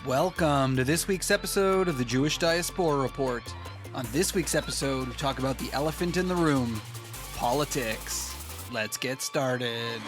Welcome to this week's episode of the Jewish Diaspora Report. On this week's episode, we talk about the elephant in the room, politics. Let's get started.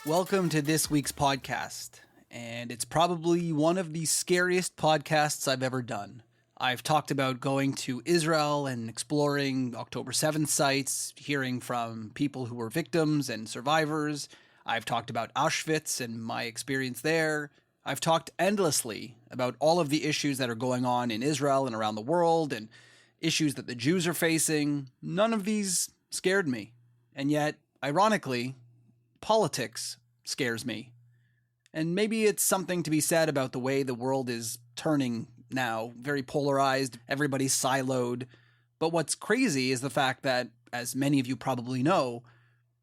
Welcome to this week's podcast, and it's probably one of the scariest podcasts I've ever done. I've talked about going to Israel and exploring October 7th sites, hearing from people who were victims and survivors. I've talked about Auschwitz and my experience there. I've talked endlessly about all of the issues that are going on in Israel and around the world and issues that the Jews are facing. None of these scared me. And yet, ironically, politics scares me. And maybe it's something to be said about the way the world is turning now, very polarized, everybody's siloed. But what's crazy is the fact that, as many of you probably know,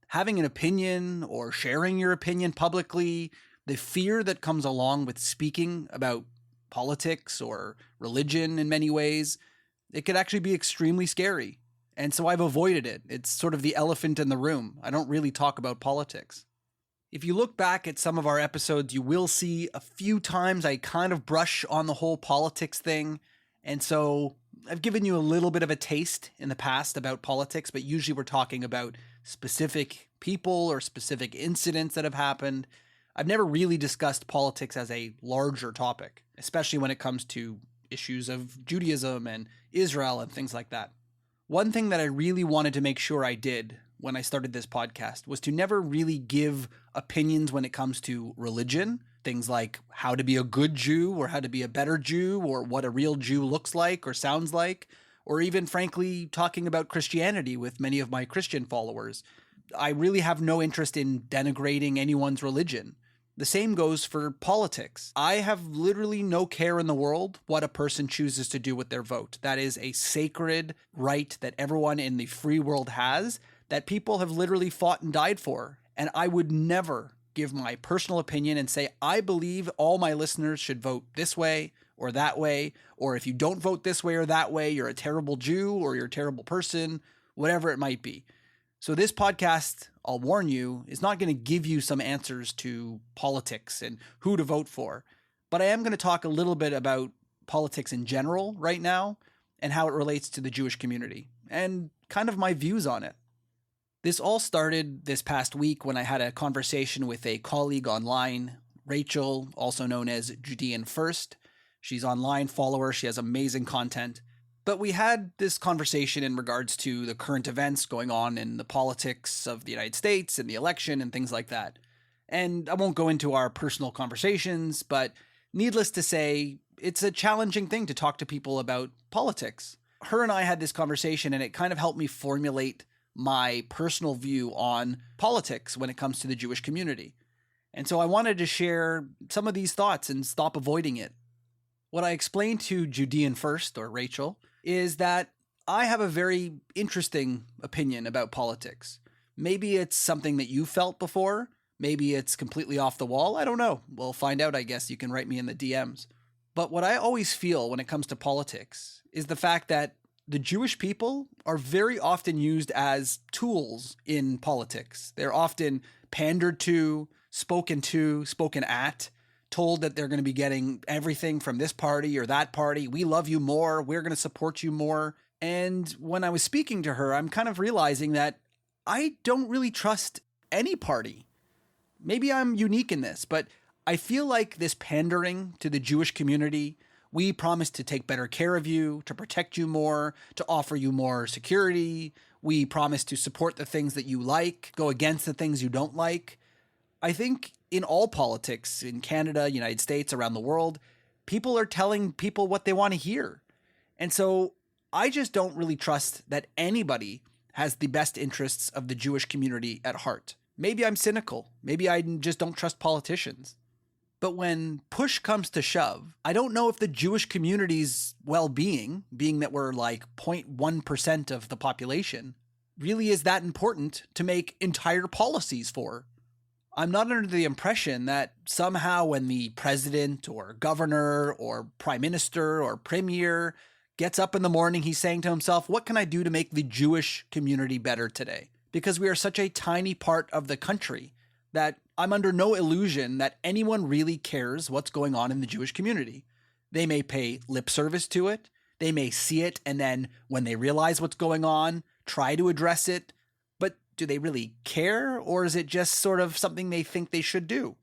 having an opinion or sharing your opinion publicly, the fear that comes along with speaking about politics or religion in many ways, it could actually be extremely scary. And so I've avoided it. It's sort of the elephant in the room. I don't really talk about politics. If you look back at some of our episodes, you will see a few times I kind of brush on the whole politics thing. And so I've given you a little bit of a taste in the past about politics, but usually we're talking about specific people or specific incidents that have happened. I've never really discussed politics as a larger topic, especially when it comes to issues of Judaism and Israel and things like that. One thing that I really wanted to make sure I did when I started this podcast was to never really give opinions when it comes to religion, things like how to be a good Jew or how to be a better Jew or what a real Jew looks like or sounds like, or even frankly talking about Christianity with many of my Christian followers. I really have no interest in denigrating anyone's religion. The same goes for politics. I have literally no care in the world what a person chooses to do with their vote. That is a sacred right that everyone in the free world has, that people have literally fought and died for. And I would never give my personal opinion and say, I believe all my listeners should vote this way or that way, or if you don't vote this way or that way, you're a terrible Jew or you're a terrible person, whatever it might be. So this podcast, I'll warn you, is not going to give you some answers to politics and who to vote for. But I am going to talk a little bit about politics in general right now and how it relates to the Jewish community and kind of my views on it. This all started this past week when I had a conversation with a colleague online, Rachel, also known as Judean First. She's an online follower. She has amazing content. But we had this conversation in regards to the current events going on in the politics of the United States and the election and things like that. And I won't go into our personal conversations, but needless to say, it's a challenging thing to talk to people about politics. Her and I had this conversation and it kind of helped me formulate my personal view on politics when it comes to the Jewish community. And so I wanted to share some of these thoughts and stop avoiding it. What I explained to Judean First, or Rachel, is that I have a very interesting opinion about politics. Maybe it's something that you felt before. Maybe it's completely off the wall. I don't know. We'll find out, I guess. You can write me in the DMs. But what I always feel when it comes to politics is the fact that the Jewish people are very often used as tools in politics. They're often pandered to, spoken at, told that they're going to be getting everything from this party or that party. We love you more. We're going to support you more. And when I was speaking to her, I'm kind of realizing that I don't really trust any party. Maybe I'm unique in this, but I feel like this pandering to the Jewish community, we promise to take better care of you, to protect you more, to offer you more security. We promise to support the things that you like, go against the things you don't like. I think in all politics, in Canada, United States, around the world, people are telling people what they want to hear. And so I just don't really trust that anybody has the best interests of the Jewish community at heart. Maybe I'm cynical. Maybe I just don't trust politicians. But when push comes to shove, I don't know if the Jewish community's well-being, being that we're like 0.1% of the population, really is that important to make entire policies for. I'm not under the impression that somehow when the president or governor or prime minister or premier gets up in the morning, he's saying to himself, what can I do to make the Jewish community better today? Because we are such a tiny part of the country that I'm under no illusion that anyone really cares what's going on in the Jewish community. They may pay lip service to it. They may see it, and then when they realize what's going on, try to address it. But do they really care, or is it just sort of something they think they should do?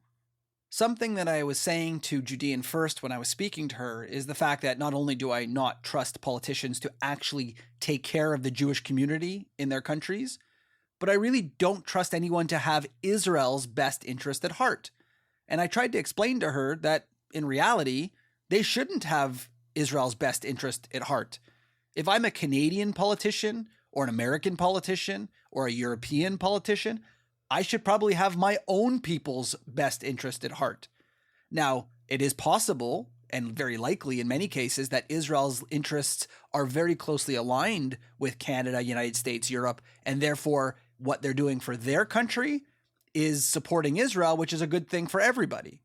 Something that I was saying to Judean First when I was speaking to her is the fact that not only do I not trust politicians to actually take care of the Jewish community in their countries, but I really don't trust anyone to have Israel's best interest at heart. And I tried to explain to her that in reality, they shouldn't have Israel's best interest at heart. If I'm a Canadian politician or an American politician or a European politician, I should probably have my own people's best interest at heart. Now, it is possible, and very likely in many cases, that Israel's interests are very closely aligned with Canada, United States, Europe, and therefore what they're doing for their country is supporting Israel, which is a good thing for everybody.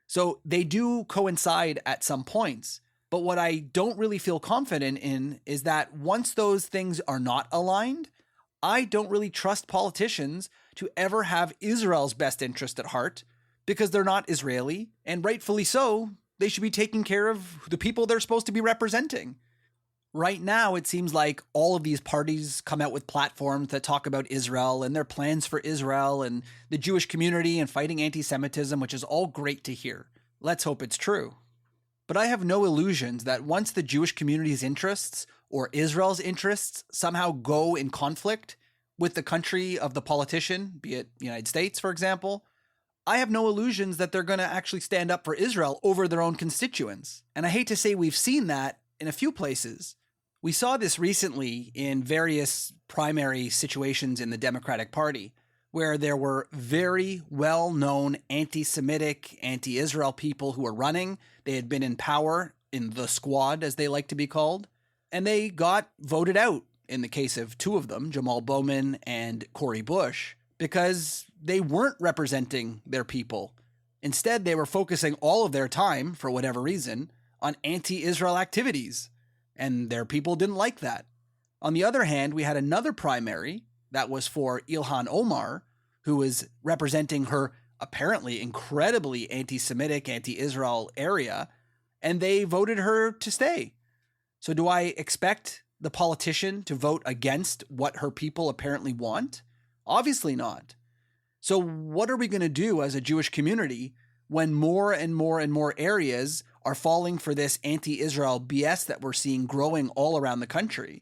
So they do coincide at some points. But what I don't really feel confident in is that once those things are not aligned, I don't really trust politicians to ever have Israel's best interest at heart because they're not Israeli, and rightfully so, they should be taking care of the people they're supposed to be representing. Right now, it seems like all of these parties come out with platforms that talk about Israel and their plans for Israel and the Jewish community and fighting anti-Semitism, which is all great to hear. Let's hope it's true. But I have no illusions that once the Jewish community's interests or Israel's interests somehow go in conflict with the country of the politician, be it the United States, for example, I have no illusions that they're going to actually stand up for Israel over their own constituents. And I hate to say we've seen that in a few places. We saw this recently in various primary situations in the Democratic Party, where there were very well-known anti-Semitic, anti-Israel people who were running. They had been in power in the squad, as they like to be called, and they got voted out in the case of two of them, Jamal Bowman and Cori Bush, because they weren't representing their people. Instead, they were focusing all of their time, for whatever reason, on anti-Israel activities, and their people didn't like that. On the other hand, we had another primary that was for Ilhan Omar, who was representing her apparently incredibly anti-Semitic, anti-Israel area, and they voted her to stay. So do I expect the politician to vote against what her people apparently want? Obviously not. So what are we going to do as a Jewish community when more and more and more areas are falling for this anti-Israel BS that we're seeing growing all around the country?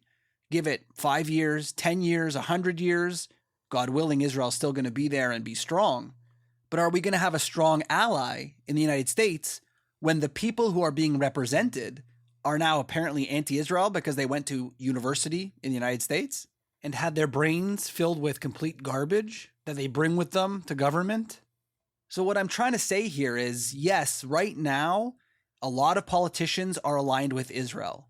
Give it 5 years, 10 years, 100 years. God willing, Israel's still going to be there and be strong. But are we going to have a strong ally in the United States when the people who are being represented are now apparently anti-Israel because they went to university in the United States and had their brains filled with complete garbage that they bring with them to government? So what I'm trying to say here is, yes, right now, a lot of politicians are aligned with Israel.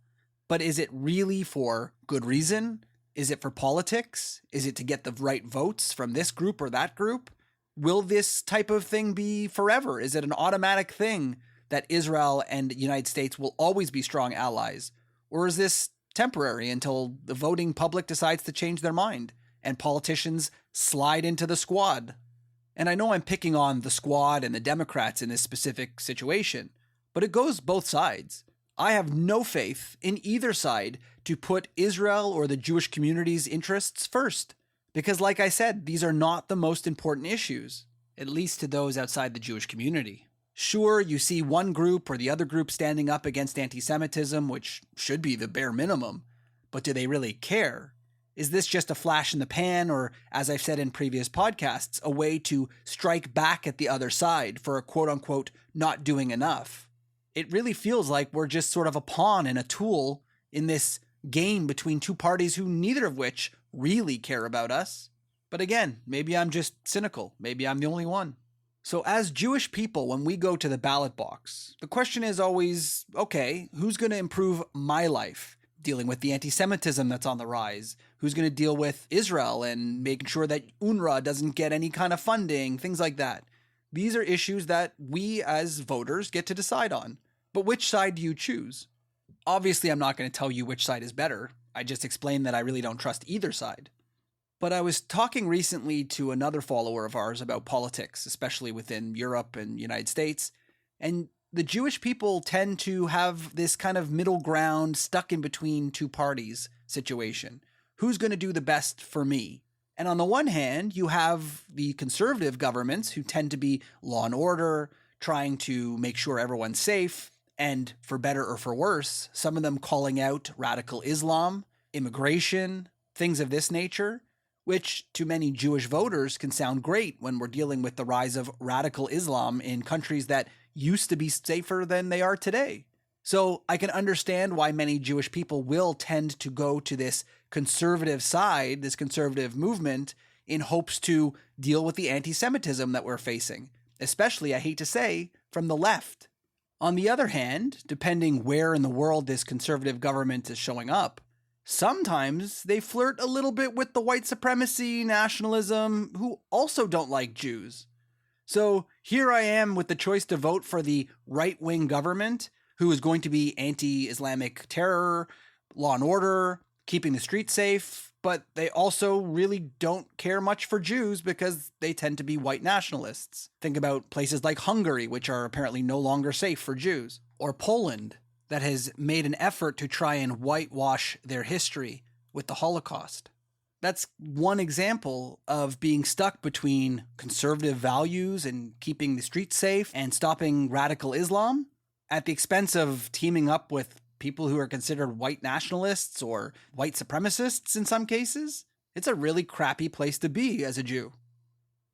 But is it really for good reason? Is it for politics? Is it to get the right votes from this group or that group? Will this type of thing be forever? Is it an automatic thing that Israel and the United States will always be strong allies? Or is this temporary until the voting public decides to change their mind and politicians slide into the squad? And I know I'm picking on the squad and the Democrats in this specific situation, but it goes both sides. I have no faith in either side to put Israel or the Jewish community's interests first. Because like I said, these are not the most important issues, at least to those outside the Jewish community. Sure, you see one group or the other group standing up against anti-Semitism, which should be the bare minimum, but do they really care? Is this just a flash in the pan, or, as I've said in previous podcasts, a way to strike back at the other side for a quote-unquote not doing enough? It really feels like we're just sort of a pawn and a tool in this game between two parties who neither of which really care about us. But again, maybe I'm just cynical. Maybe I'm the only one. So as Jewish people, when we go to the ballot box, the question is always, okay, who's going to improve my life? Dealing with the anti-Semitism that's on the rise? Who's going to deal with Israel and making sure that UNRWA doesn't get any kind of funding? Things like that. These are issues that we as voters get to decide on. But which side do you choose? Obviously, I'm not going to tell you which side is better. I just explained that I really don't trust either side. But I was talking recently to another follower of ours about politics, especially within Europe and United States, and the Jewish people tend to have this kind of middle ground, stuck in between two parties situation. Who's going to do the best for me? And on the one hand, you have the conservative governments who tend to be law and order, trying to make sure everyone's safe, and for better or for worse, some of them calling out radical Islam, immigration, things of this nature, which to many Jewish voters can sound great when we're dealing with the rise of radical Islam in countries that used to be safer than they are today. So I can understand why many Jewish people will tend to go to this conservative side, this conservative movement, in hopes to deal with the anti-Semitism that we're facing, especially, I hate to say, from the left. On the other hand, depending where in the world this conservative government is showing up, sometimes they flirt a little bit with the white supremacy, nationalism, who also don't like Jews. So here I am with the choice to vote for the right-wing government, who is going to be anti-Islamic terror, law and order, keeping the streets safe, but they also really don't care much for Jews because they tend to be white nationalists. Think about places like Hungary, which are apparently no longer safe for Jews, or Poland, that has made an effort to try and whitewash their history with the Holocaust. That's one example of being stuck between conservative values and keeping the streets safe and stopping radical Islam at the expense of teaming up with people who are considered white nationalists or white supremacists in some cases. It's a really crappy place to be as a Jew.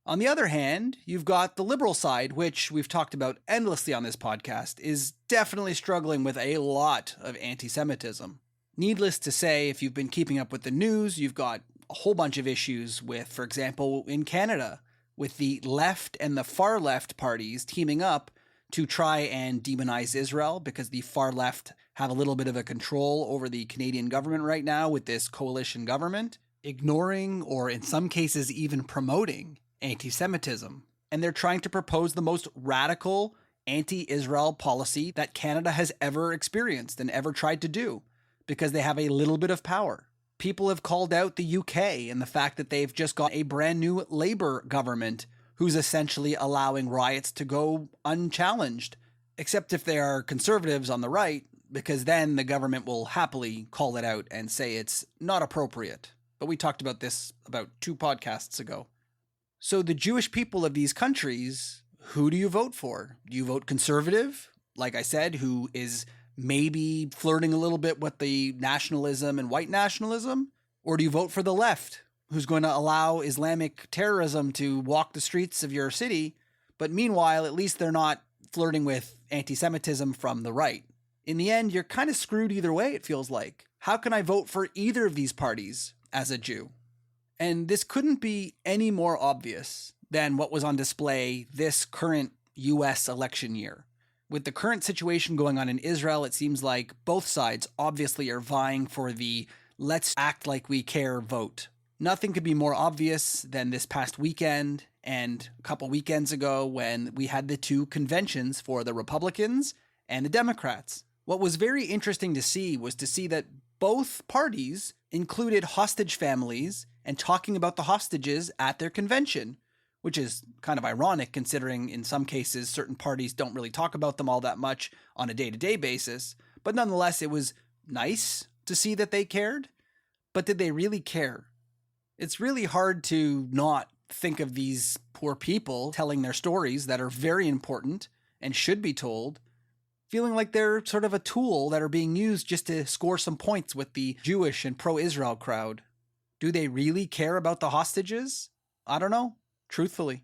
On the other hand, you've got the liberal side, which we've talked about endlessly on this podcast, is definitely struggling with a lot of anti-Semitism. Needless to say, if you've been keeping up with the news, you've got a whole bunch of issues with, for example, in Canada, with the left and the far left parties teaming up to try and demonize Israel because the far left have a little bit of a control over the Canadian government right now with this coalition government, ignoring or in some cases even promoting anti-Semitism. And they're trying to propose the most radical anti-Israel policy that Canada has ever experienced and ever tried to do because they have a little bit of power. People have called out the UK and the fact that they've just got a brand new Labour government who's essentially allowing riots to go unchallenged, except if they are conservatives on the right, because then the government will happily call it out and say it's not appropriate. But we talked about this about 2 podcasts ago. So the Jewish people of these countries, who do you vote for? Do you vote conservative, like I said, who is maybe flirting a little bit with the nationalism and white nationalism? Or do you vote for the left, who's going to allow Islamic terrorism to walk the streets of your city, but meanwhile, at least they're not flirting with anti-Semitism from the right? In the end, you're kind of screwed either way, it feels like. How can I vote for either of these parties as a Jew? And this couldn't be any more obvious than what was on display this current US election year. With the current situation going on in Israel, it seems like both sides obviously are vying for the let's act like we care vote. Nothing could be more obvious than this past weekend and a couple weekends ago when we had the 2 conventions for the Republicans and the Democrats. What was very interesting to see was to see that both parties included hostage families and talking about the hostages at their convention, which is kind of ironic considering in some cases certain parties don't really talk about them all that much on a day-to-day basis. But nonetheless, it was nice to see that they cared. But did they really care? It's really hard to not think of these poor people telling their stories that are very important and should be told, feeling like they're sort of a tool that are being used just to score some points with the Jewish and pro-Israel crowd. Do they really care about the hostages? I don't know, truthfully.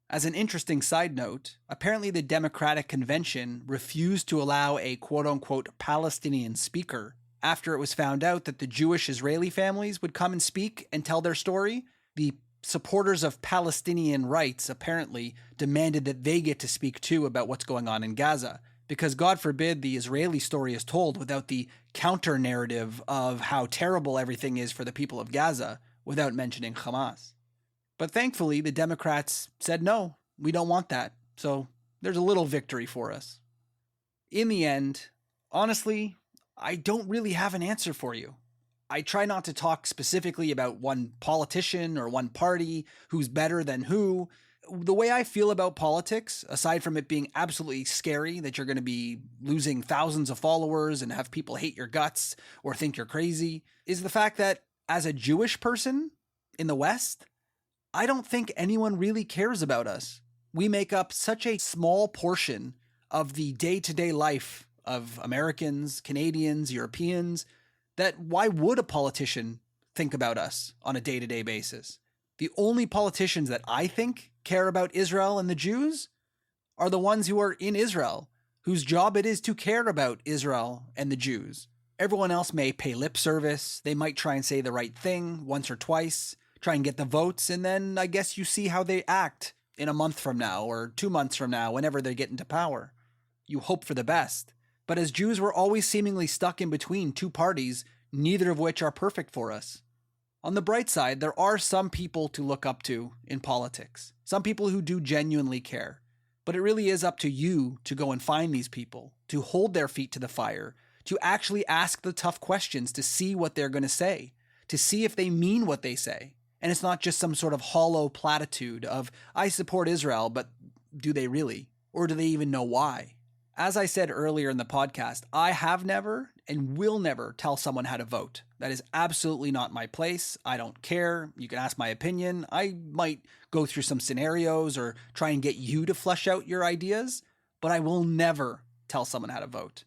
As an interesting side note, apparently the Democratic Convention refused to allow a quote-unquote Palestinian speaker after it was found out that the Jewish Israeli families would come and speak and tell their story. The supporters of Palestinian rights apparently demanded that they get to speak too about what's going on in Gaza, because God forbid the Israeli story is told without the counter-narrative of how terrible everything is for the people of Gaza without mentioning Hamas. But thankfully, the Democrats said, no, we don't want that. So there's a little victory for us. In the end, honestly, I don't really have an answer for you. I try not to talk specifically about one politician or one party who's better than who. The way I feel about politics, aside from it being absolutely scary that you're going to be losing thousands of followers and have people hate your guts or think you're crazy, is the fact that as a Jewish person in the West, I don't think anyone really cares about us. We make up such a small portion of the day-to-day life of Americans, Canadians, Europeans, that why would a politician think about us on a day-to-day basis? The only politicians that I think care about Israel and the Jews are the ones who are in Israel, whose job it is to care about Israel and the Jews. Everyone else may pay lip service. They might try and say the right thing once or twice, try and get the votes, and then I guess you see how they act in a month from now or 2 months from now, whenever they get into power. You hope for the best. But as Jews, we're always seemingly stuck in between two parties, neither of which are perfect for us. On the bright side, there are some people to look up to in politics, some people who do genuinely care. But it really is up to you to go and find these people, to hold their feet to the fire, to actually ask the tough questions to see what they're going to say, to see if they mean what they say. And it's not just some sort of hollow platitude of, I support Israel, but do they really? Or do they even know why? As I said earlier in the podcast, I have never and will never tell someone how to vote. That is absolutely not my place. I don't care. You can ask my opinion. I might go through some scenarios or try and get you to flesh out your ideas, but I will never tell someone how to vote.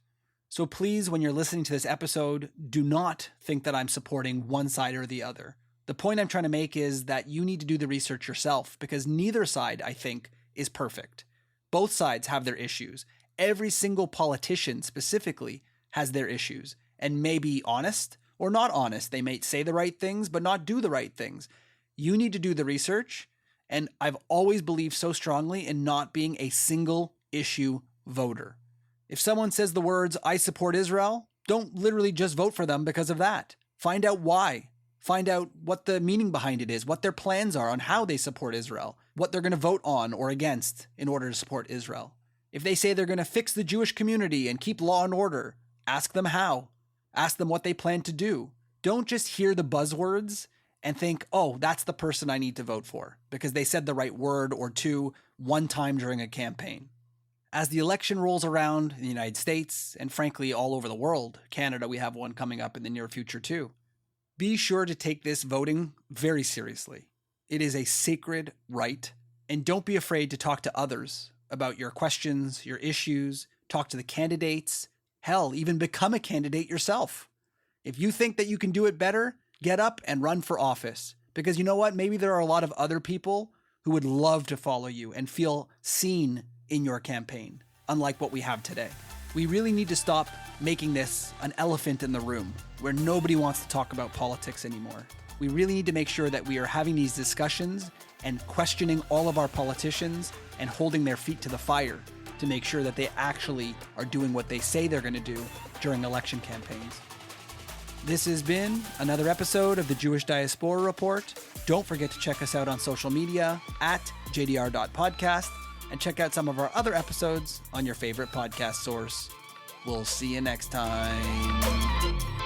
So please, when you're listening to this episode, do not think that I'm supporting one side or the other. The point I'm trying to make is that you need to do the research yourself, because neither side, I think, is perfect. Both sides have their issues. Every single politician specifically has their issues and may be honest or not honest. They may say the right things, but not do the right things. You need to do the research. And I've always believed so strongly in not being a single issue voter. If someone says the words, I support Israel, don't literally just vote for them because of that. Find out why. Find out what the meaning behind it is, what their plans are on how they support Israel, what they're going to vote on or against in order to support Israel. If they say they're going to fix the Jewish community and keep law and order, ask them how. Ask them what they plan to do. Don't just hear the buzzwords and think, oh, that's the person I need to vote for because they said the right word or two one time during a campaign. As the election rolls around in the United States and frankly all over the world, Canada, we have one coming up in the near future too, be sure to take this voting very seriously. It is a sacred right, and don't be afraid to talk to others about your questions, your issues, talk to the candidates, hell, even become a candidate yourself. If you think that you can do it better, get up and run for office. Because you know what? Maybe there are a lot of other people who would love to follow you and feel seen in your campaign, unlike what we have today. We really need to stop making this an elephant in the room where nobody wants to talk about politics anymore. We really need to make sure that we are having these discussions and questioning all of our politicians and holding their feet to the fire to make sure that they actually are doing what they say they're going to do during election campaigns. This has been another episode of the Jewish Diaspora Report. Don't forget to check us out on social media at jdr.podcast and check out some of our other episodes on your favorite podcast source. We'll see you next time.